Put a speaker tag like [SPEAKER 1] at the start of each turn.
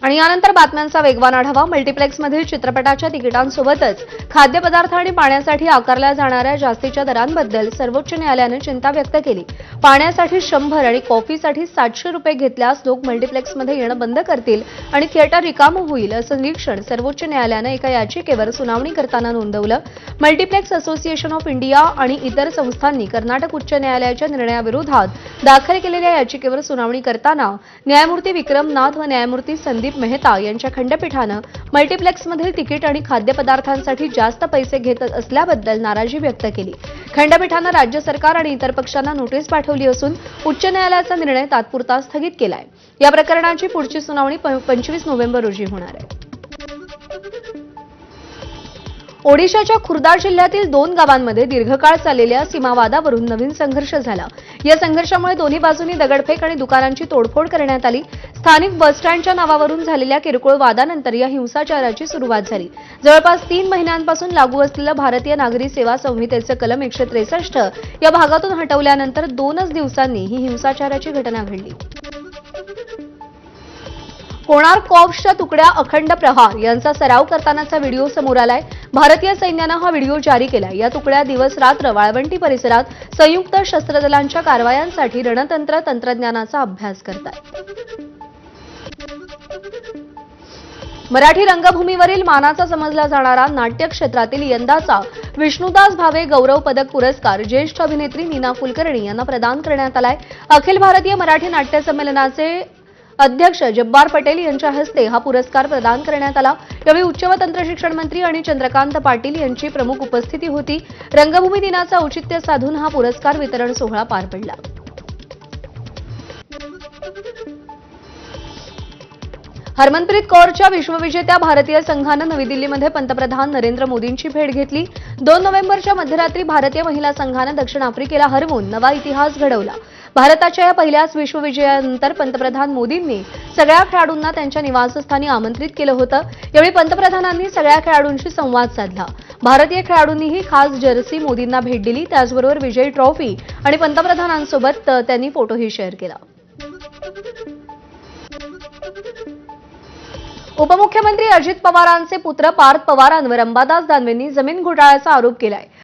[SPEAKER 1] आणि यानंतर बातम्यांचा वेगवान आढावा. मल्टिप्लेक्समधील चित्रपटाच्या तिकिटांसोबतच खाद्यपदार्थ आणि पाण्यासाठी आकारल्या जाणाऱ्या जास्तीच्या दरांबद्दल सर्वोच्च न्यायालयाने चिंता व्यक्त केली. पाण्यासाठी 100 आणि कॉफीसाठी 700 रुपये घेतल्यास लोक मल्टिप्लेक्समध्ये येणं बंद करतील आणि थिएटर रिकामं होईल, असं निरीक्षण सर्वोच्च न्यायालयानं एका याचिकेवर सुनावणी करताना नोंदवलं. मल्टिप्लेक्स असोसिएशन ऑफ इंडिया आणि इतर संस्थांनी कर्नाटक उच्च न्यायालयाच्या निर्णयाविरोधात दाखल केलेल्या याचिकेवर सुनावणी करताना न्यायमूर्ती विक्रम नाथ व न्यायमूर्ती संदीप मेहता यांच्या खंडपीठानं मल्टिप्लेक्समधील तिकीट आणि खाद्यपदार्थांसाठी जास्त पैसे घेत असल्याबद्दल नाराजी व्यक्त केली. खंडपीठानं राज्य सरकार आणि इतर पक्षांना नोटीस पाठवली असून उच्च न्यायालयाचा निर्णय तात्पुरता स्थगित केलाय. या प्रकरणाची पुढची सुनावणी 25 नोव्हेंबर रोजी होणार आहे. ओडिशाच्या खुर्दा जिल्ह्यातील 2 गावांमध्ये दीर्घकाळ चाललेल्या सीमावादावरून नवीन संघर्ष झाला. या संघर्षामुळे दोन्ही बाजूंनी दगडफेक आणि दुकानांची तोडफोड करण्यात आली. स्थानिक बसस्टँडच्या नावावरून झालेल्या किरकोळ वादानंतर या हिंसाचाराची सुरुवात झाली. जवळपास 3 महिन्यांपासून लागू असलेलं भारतीय नागरी सेवा संहितेचं कलम 163 या भागातून हटवल्यानंतर 2च दिवसांनी ही हिंसाचाराची घटना घडली. कोणार्क कॉर्प्सच्या तुकड्या अखंड प्रहार यांचा सराव करतानाचा व्हिडिओ समोर आलाय. भारतीय सैन्यानं हा व्हिडिओ जारी केलाय. या तुकड्या दिवस रात्र वाळवंटी परिसरात संयुक्त शस्त्रदलांच्या कारवायांसाठी रणतंत्र तंत्रज्ञानाचा अभ्यास करतात. मराठी रंगभूमीवरील मानाचा समजला जाणारा नाट्य क्षेत्रातील यंदाचा विष्णुदास भावे गौरव पदक पुरस्कार ज्येष्ठ अभिनेत्री नीना कुलकर्णी यांना प्रदान करण्यात आलाय. अखिल भारतीय मराठी नाट्य संमेलनाचे अध्यक्ष जब्बार पटेल यांच्या हस्ते हा पुरस्कार प्रदान करण्यात आला. यावेळी उच्च व तंत्रशिक्षण मंत्री आणि चंद्रकांत पाटील यांची प्रमुख उपस्थिती होती. रंगभूमी दिनाचं औचित्य साधून हा पुरस्कार वितरण सोहळा पार पडला. हरमनप्रीत कौरच्या विश्वविजेत्या भारतीय संघानं नवी दिल्लीमध्ये पंतप्रधान नरेंद्र मोदींची भेट घेतली. 2 नोव्हेंबरच्या मध्यरात्री भारतीय महिला संघानं दक्षिण आफ्रिकेला हरवून नवा इतिहास घडवला. भारताच्या या पहिल्याच विश्वविजयानंतर पंतप्रधान मोदींनी सगळ्या खेळाडूंना त्यांच्या निवासस्थानी आमंत्रित केलं होतं. यावेळी पंतप्रधानांनी सगळ्या खेळाडूंशी संवाद साधला. भारतीय खेळाडूंनीही खास जर्सी मोदींना भेट दिली. त्याचबरोबर विजयी ट्रॉफी आणि पंतप्रधानांसोबत त्यांनी फोटोही शेअर केला. उपमुख्यमंत्री अजित पवारांचे पुत्र पार्थ पवारांवर अंबादास दानवेंनी जमीन घोटाळ्याचा आरोप केलाय.